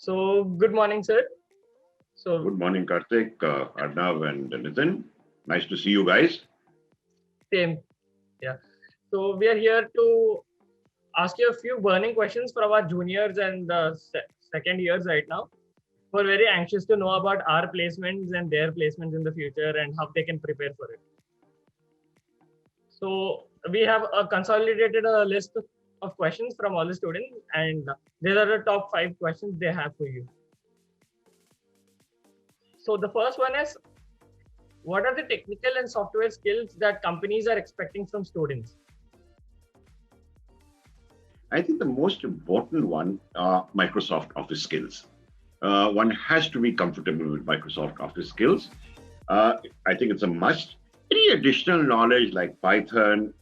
So, good morning, sir. So, Good morning, Karthik, Arnav, and Nitin. Nice to see you guys. same. Yeah. So, we are here to ask you a few burning questions for our juniors and the second years right now. We're very anxious to know about our placements and their placements in the future and how they can prepare for it. So, we have a consolidated list of questions from all the students, and these are the top 5 questions they have for you. So, the first one is, what are the technical and software skills that companies are expecting from students? I think the most important one are Microsoft Office skills. One has to be comfortable with Microsoft Office skills. I think it's a must. Any additional knowledge like Python,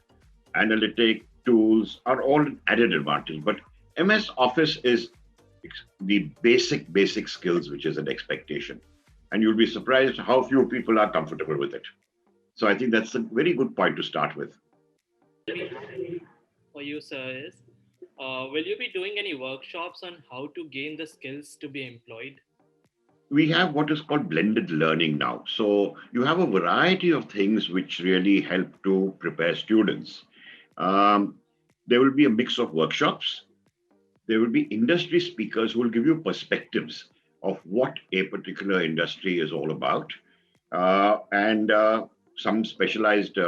analytic tools are all an added advantage. But MS Office is the basic skills, which is an expectation. And you'll be surprised how few people are comfortable with it. So I think that's a very good point to start with. For you, sir, is will you be doing any workshops on how to gain the skills to be employed? We have what is called blended learning now. So you have a variety of things which really help to prepare students. Um, there will be a mix of workshops. There will be industry speakers who will give you perspectives of what a particular industry is all about. And some specialized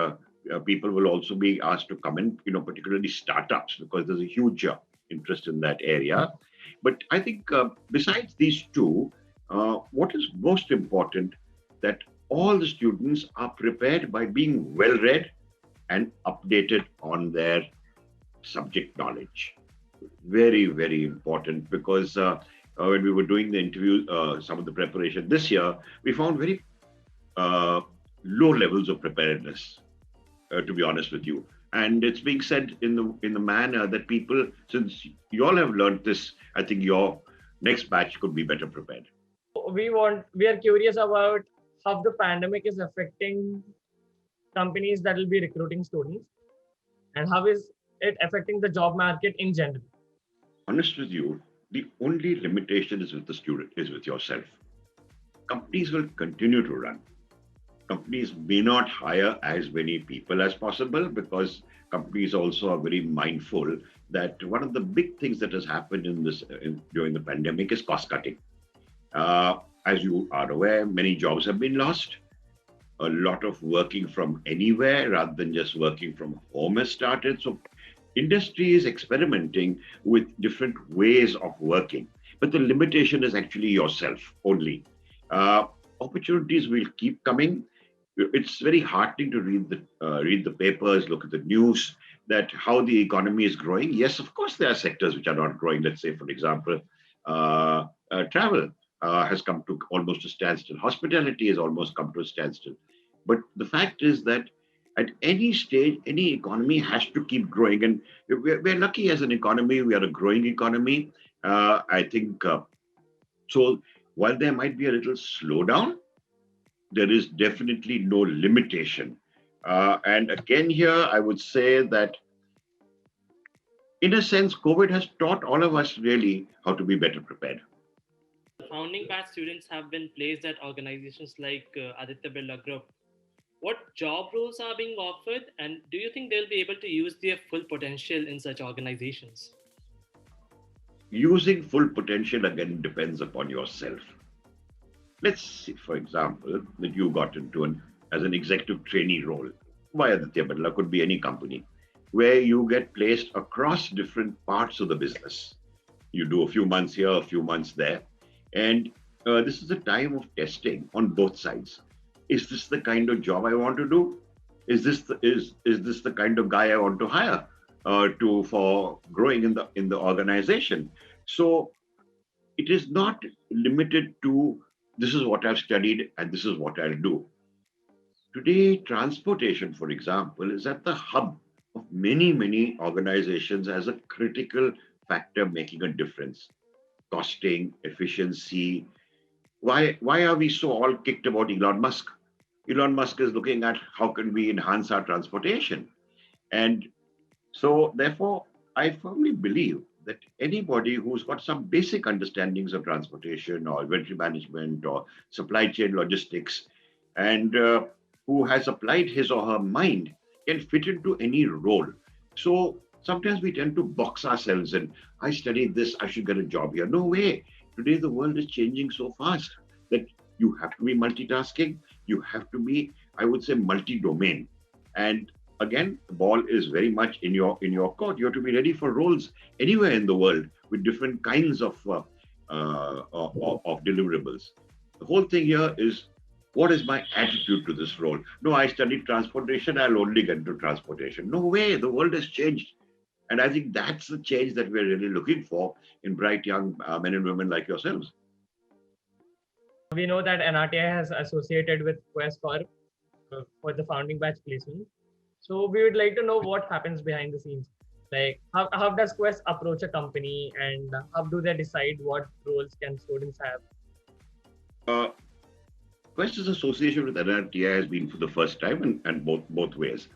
people will also be asked to come in, particularly startups, because there's a huge interest in that area. But I think besides these two, what is most important that all the students are prepared by being well read and updated on their subject knowledge. Very, very important because when we were doing the interview, some of the preparation this year, we found very uh, low levels of preparedness, to be honest with you. And it's being said in the manner that people, since you all have learned this, I think your next batch could be better prepared. We are curious about how the pandemic is affecting companies that will be recruiting students, and how is it affecting the job market in general. Honest with you, the only limitation is with the student, is with yourself. Companies will continue to run. Companies may not hire as many people as possible because companies also are very mindful that one of the big things that has happened during the pandemic is cost cutting. As you are aware, many jobs have been lost. A lot of working from anywhere rather than just working from home has started. So industry is experimenting with different ways of working, but the limitation is actually yourself only. Uh, Opportunities will keep coming. It's very heartening to read the papers, look at the news, that how the economy is growing. Yes, of course, there are sectors which are not growing. Let's say, for example, travel has come to almost a standstill. Hospitality has almost come to a standstill. But the fact is that at any stage, any economy has to keep growing. And we're lucky as an economy, we are a growing economy. I think so. While there might be a little slowdown, there is definitely no limitation. And again, here, I would say that in a sense, COVID has taught all of us really how to be better prepared. Founding batch students have been placed at organizations like Aditya Birla Group. What job roles are being offered, and do you think they'll be able to use their full potential in such organizations? Using full potential again depends upon yourself. Let's say, for example, that you got into as an executive trainee role via the Birla, could be any company, where you get placed across different parts of the business. You do a few months here, a few months there, and this is a time of testing on both sides. Is this the kind of job I want to do? Is this the kind of guy I want to hire to for growing in the organization? So it is not limited to this is what I've studied and this is what I'll do. Today, transportation, for example, is at the hub of many organizations as a critical factor making a difference. Costing, efficiency. Why are we so all kicked about Elon Musk? Elon Musk is looking at how can we enhance our transportation. And so therefore, I firmly believe that anybody who's got some basic understandings of transportation or inventory management or supply chain logistics and who has applied his or her mind can fit into any role. So sometimes we tend to box ourselves in. I studied this, I should get a job here. No way. Today the world is changing so fast that you have to be multitasking. You have to be, I would say, multi-domain. And again, the ball is very much in your court. You have to be ready for roles anywhere in the world with different kinds of deliverables. The whole thing here is, what is my attitude to this role? No, I studied transportation. I'll only get into transportation. No way. The world has changed. And I think that's the change that we're really looking for in bright young men and women like yourselves. We know that NRTI has associated with Quest for the founding batch placement. So we would like to know what happens behind the scenes. Like how does Quest approach a company, and how do they decide what roles can students have? Uh, Quest's association with NRTI has been for the first time, and both ways.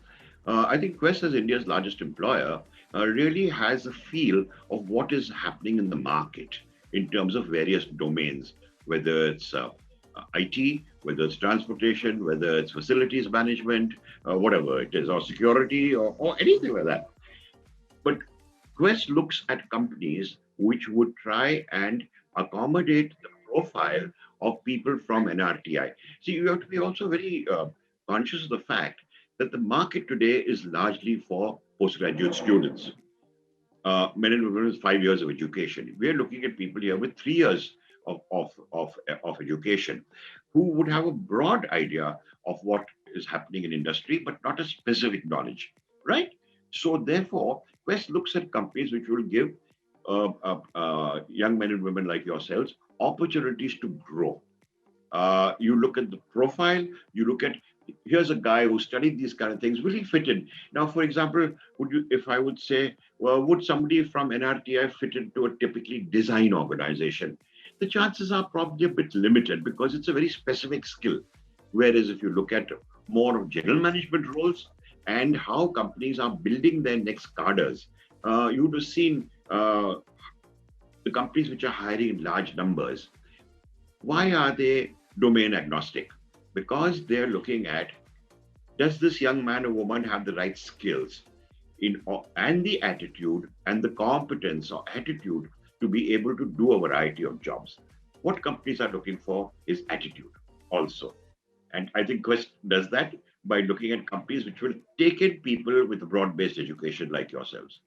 I think Quest, as India's largest employer, really has a feel of what is happening in the market in terms of various domains, whether it's IT, whether it's transportation, whether it's facilities management, whatever it is, or security, or anything like that. But Quest looks at companies which would try and accommodate the profile of people from NRTI. See, you have to be also very conscious of the fact that the market today is largely for postgraduate students. Men and women with 5 years of education. We are looking at people here with 3 years of education who would have a broad idea of what is happening in industry, but not a specific knowledge, right? So therefore, Quest looks at companies which will give young men and women like yourselves opportunities to grow. You look at the profile, you look at, here's a guy who studied these kind of things, will he fit in? Now, for example, if I would say, well, would somebody from NRTI fit into a typically design organization? The chances are probably a bit limited because it's a very specific skill. Whereas if you look at more of general management roles and how companies are building their next cadres, you would have seen the companies which are hiring in large numbers. Why are they domain agnostic? Because they're looking at, does this young man or woman have the right skills and the attitude and the competence or attitude to be able to do a variety of jobs? What companies are looking for is attitude also. And I think Quest does that by looking at companies which will take in people with a broad-based education like yourselves.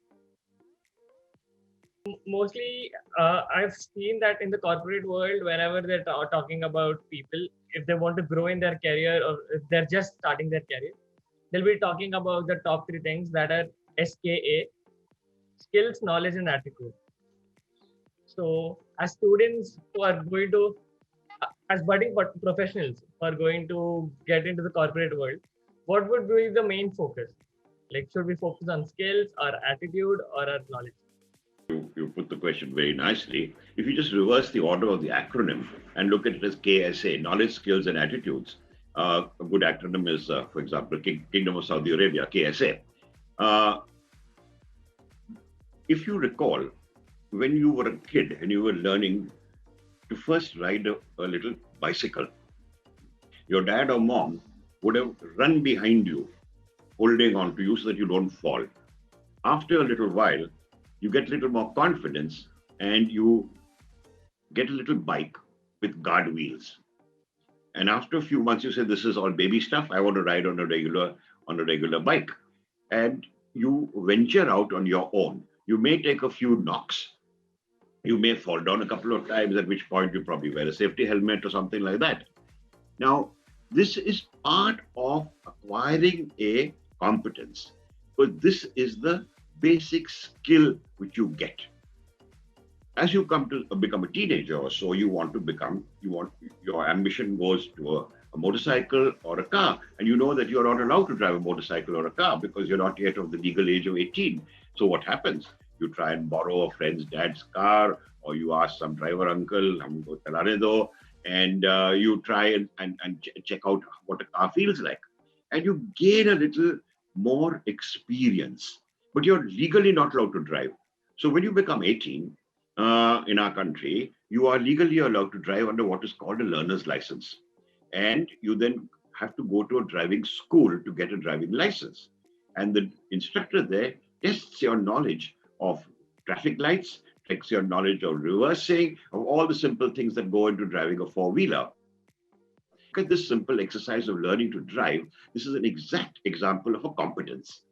Mostly, I've seen that in the corporate world, whenever they're talking about people, if they want to grow in their career or if they're just starting their career, they'll be talking about the top three things that are SKA: skills, knowledge, and attitude. So, as students who are going to, as budding professionals who are going to get into the corporate world, what would be the main focus? Like, should we focus on skills or attitude or our knowledge? You put the question very nicely. If you just reverse the order of the acronym and look at it as KSA, knowledge, skills, and attitudes, a good acronym is, for example, Kingdom of Saudi Arabia, KSA. Uh, if you recall, when you were a kid and you were learning to first ride a little bicycle, your dad or mom would have run behind you, holding on to you so that you don't fall. After a little while, you get a little more confidence and you get a little bike with guard wheels. And after a few months, you say, this is all baby stuff. I want to ride on a regular bike. And you venture out on your own. You may take a few knocks. You may fall down a couple of times, at which point you probably wear a safety helmet or something like that. Now, this is part of acquiring a competence, but this is the basic skill which you get. As you come to become a teenager or so, your ambition goes to a motorcycle or a car, and you know that you're not allowed to drive a motorcycle or a car because you're not yet of the legal age of 18. So what happens? You try and borrow a friend's dad's car, or you ask some driver uncle, "Humko chalane do," and you try and check out what a car feels like. And you gain a little more experience, but you're legally not allowed to drive. So when you become 18 in our country, you are legally allowed to drive under what is called a learner's license. And you then have to go to a driving school to get a driving license. And the instructor there tests your knowledge of traffic lights, checks your knowledge of reversing, of all the simple things that go into driving a four-wheeler. Look at this simple exercise of learning to drive. This is an exact example of a competence.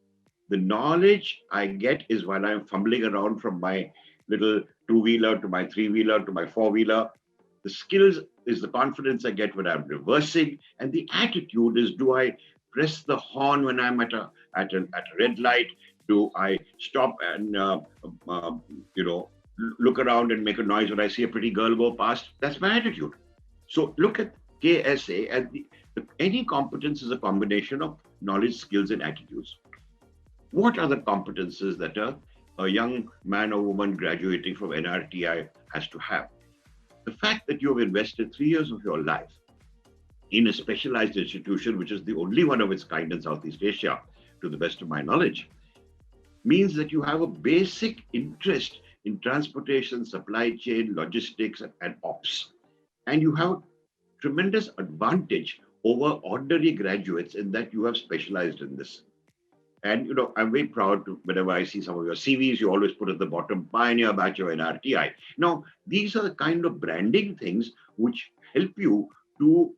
The knowledge I get is while I'm fumbling around from my little two-wheeler to my three-wheeler to my four-wheeler. The skills is the confidence I get when I'm reversing, and the attitude is: do I press the horn when I'm at a red light? Do I stop and uh, you know look around and make a noise when I see a pretty girl go past? That's my attitude. So look at KSA, and any competence is a combination of knowledge, skills, and attitudes. What are the competences that a young man or woman graduating from NRTI has to have? The fact that you have invested 3 years of your life in a specialized institution, which is the only one of its kind in Southeast Asia, to the best of my knowledge, means that you have a basic interest in transportation, supply chain, logistics, and ops. And you have tremendous advantage over ordinary graduates in that you have specialized in this. And I'm very proud to, whenever I see some of your CVs, you always put at the bottom pioneer batch of NRTI. Now, these are the kind of branding things which help you to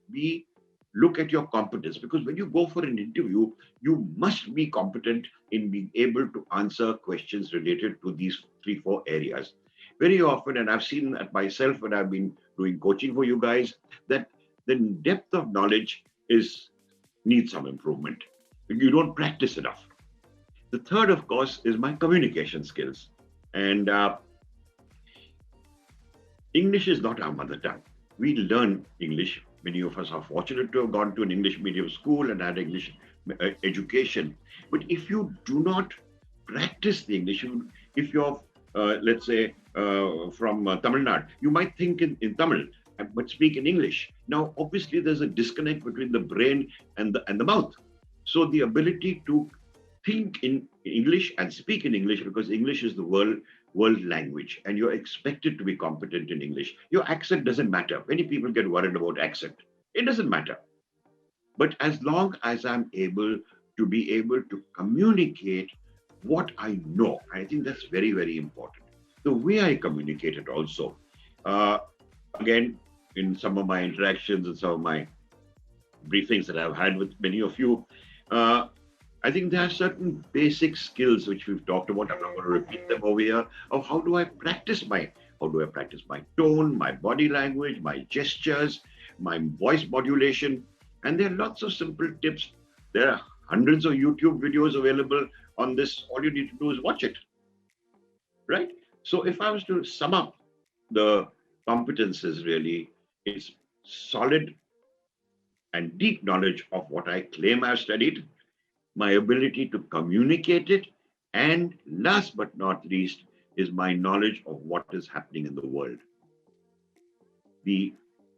look at your competence, because when you go for an interview, you must be competent in being able to answer questions related to these 3-4 areas. Very often, and I've seen that myself when I've been doing coaching for you guys, that the depth of knowledge needs some improvement. You don't practice enough. The third, of course, is my communication skills. And English is not our mother tongue. We learn English. Many of us are fortunate to have gone to an English medium school and had English education. But if you do not practice the English, if you're, let's say, from Tamil Nadu, you might think in Tamil, but speak in English. Now, obviously, there's a disconnect between the brain and the mouth. So the ability to think in English and speak in English, because English is the world language, and you're expected to be competent in English. Your accent doesn't matter. Many people get worried about accent. It doesn't matter. But as long as I'm able to communicate what I know, I think that's very, very important. The way I communicate it also. Again, in some of my interactions and some of my briefings that I've had with many of you, I think there are certain basic skills which we've talked about. I'm not going to repeat them over here. Of how do I practice my tone, my body language, my gestures, my voice modulation, and there are lots of simple tips. There are hundreds of YouTube videos available on this. All you need to do is watch it, right? So if I was to sum up the competences, really, it's solid and deep knowledge of what I claim I've studied, my ability to communicate it, and last but not least is my knowledge of what is happening in the world.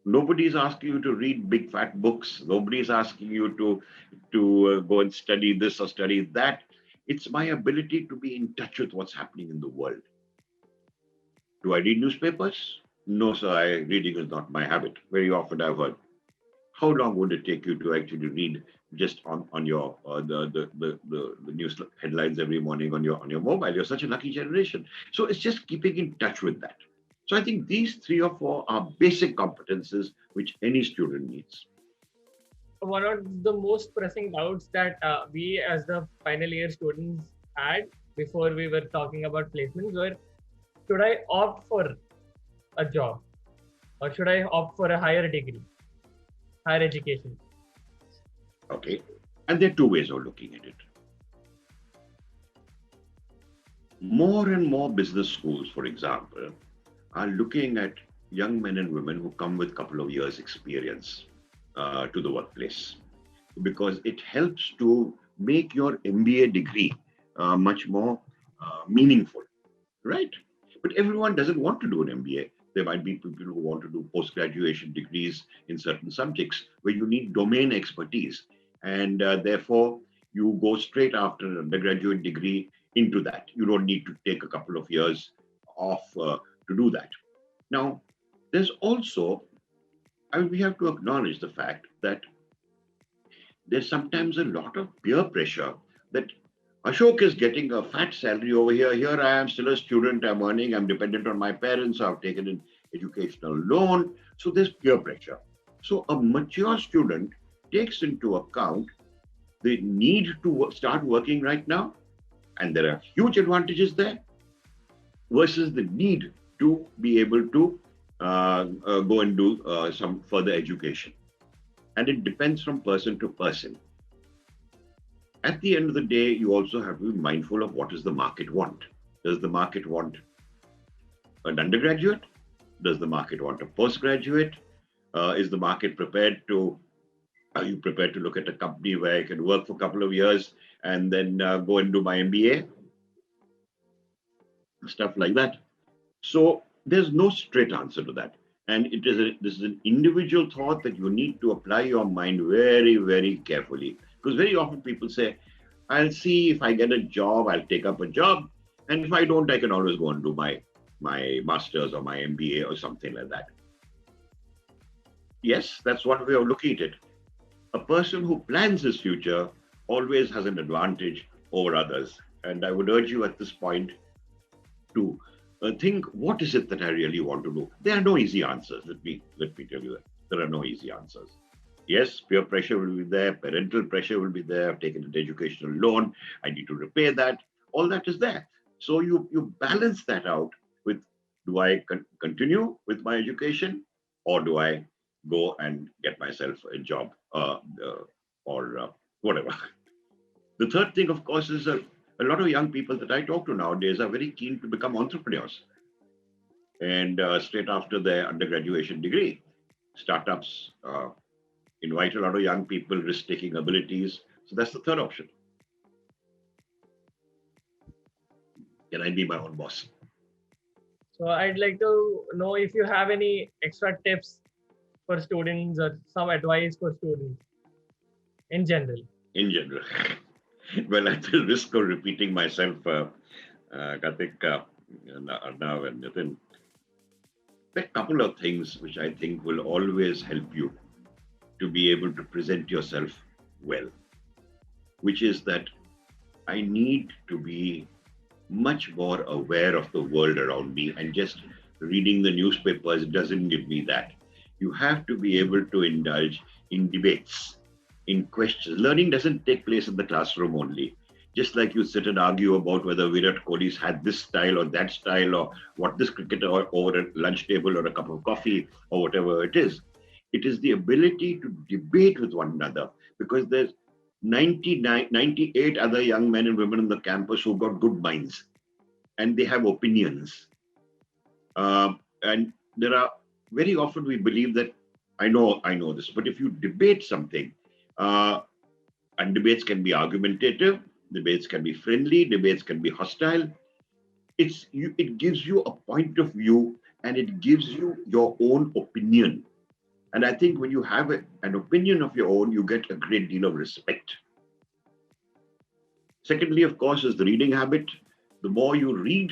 Nobody is asking you to read big fat books. Nobody is asking you to go and study this or study that. It's my ability to be in touch with what's happening in the world. Do I read newspapers? No, sir. Reading is not my habit. Very often I've heard, how long would it take you to actually read just on your the news headlines every morning on your mobile? You're such a lucky generation. So it's just keeping in touch with that. So I think these 3 or 4 are basic competences which any student needs. One of the most pressing doubts that we as the final year students had before we were talking about placements were, should I opt for a job or should I opt for a higher degree, higher education? Okay. And there are 2 ways of looking at it. More and more business schools, for example, are looking at young men and women who come with a couple of years experience to the workplace, because it helps to make your MBA degree much more meaningful, right? But everyone doesn't want to do an MBA. There might be people who want to do post-graduation degrees in certain subjects where you need domain expertise. And therefore, you go straight after an undergraduate degree into that. You don't need to take a couple of years off to do that. Now, there's also, we have to acknowledge the fact that there's sometimes a lot of peer pressure that Ashok is getting a fat salary over here. Here I am still a student, I'm earning, I'm dependent on my parents, I've taken an educational loan. So there's peer pressure. So a mature student takes into account the need to start working right now, and there are huge advantages there, versus the need to be able to go and do some further education. And it depends from person to person. At the end of the day, you also have to be mindful of what does the market want. Does the market want an undergraduate? Does the market want a postgraduate? Is the market prepared to, are you prepared to look at a company where I can work for a couple of years and then go and do my MBA? Stuff like that. So there's no straight answer to that. And this is an individual thought that you need to apply your mind very, very carefully. Because very often people say, I'll see if I get a job, I'll take up a job. And if I don't, I can always go and do my master's or my MBA or something like that. Yes, that's one way of looking at it. A person who plans his future always has an advantage over others. And I would urge you at this point to think, what is it that I really want to do? There are no easy answers. Let me tell you that. There are no easy answers. Yes, peer pressure will be there, parental pressure will be there. I've taken an educational loan, I need to repay that. All that is there. So you balance that out with, do I continue with my education, or do I go and get myself a job or whatever? The third thing, of course, is a lot of young people that I talk to nowadays are very keen to become entrepreneurs. And straight after their undergraduation degree, startups invite a lot of young people, risk-taking abilities. So that's the third option. Can I be my own boss? So I'd like to know if you have any extra tips for students or some advice for students in general. In general. Well, at the risk of repeating myself, Karthik, Arnav and Nitin, there are a couple of things which I think will always help you to be able to present yourself well, which is that I need to be much more aware of the world around me, and just reading the newspapers doesn't give me that. You have to be able to indulge in debates, in questions. Learning doesn't take place in the classroom only. Just like you sit and argue about whether Virat Kohli's had this style or that style, or what this cricketer over a lunch table or a cup of coffee or whatever it is. It is the ability to debate with one another, because there's 98 other young men and women on the campus who've got good minds and they have opinions. And there are, very often we believe that I know this, but if you debate something, and debates can be argumentative, debates can be friendly, debates can be hostile. It gives you a point of view, and it gives you your own opinion. And I think when you have an opinion of your own, you get a great deal of respect. Secondly, of course, is the reading habit. The more you read,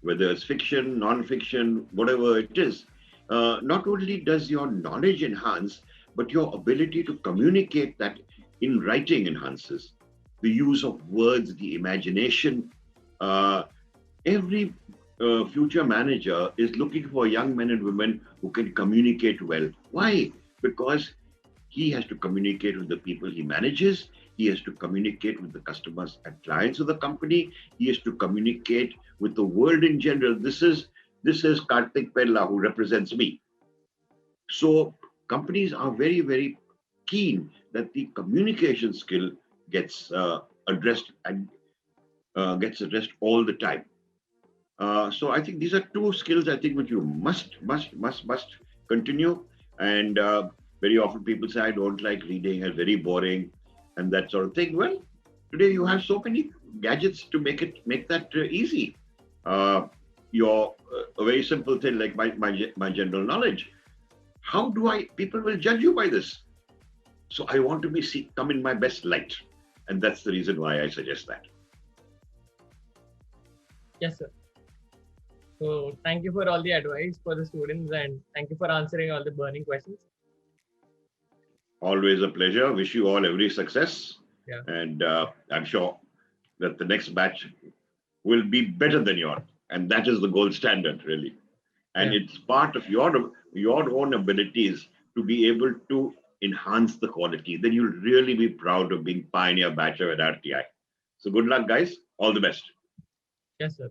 whether it's fiction, non-fiction, whatever it is, not only does your knowledge enhance, but your ability to communicate that in writing enhances. The use of words, the imagination. Every future manager is looking for young men and women who can communicate well. Why? Because he has to communicate with the people he manages. He has to communicate with the customers and clients of the company. He has to communicate with the world in general. This is Karthik Perla, who represents me. So companies are very, very keen that the communication skill gets addressed and gets addressed all the time. So I think these are two skills I think which you must continue. And very often people say, I don't like reading, it's very boring and that sort of thing. Well, today you have so many gadgets to make that easy. Your a very simple thing like my general knowledge. How do people will judge you by this. So I want to come in my best light. And that's the reason why I suggest that. Yes, sir. So thank you for all the advice for the students and thank you for answering all the burning questions. Always a pleasure. Wish you all every success. Yeah. And I'm sure that the next batch will be better than yours. And that is the gold standard, really. And Yeah. it's part of your own abilities to be able to enhance the quality. Then you'll really be proud of being pioneer batch of NRTI. So good luck, guys. All the best. Yes, sir.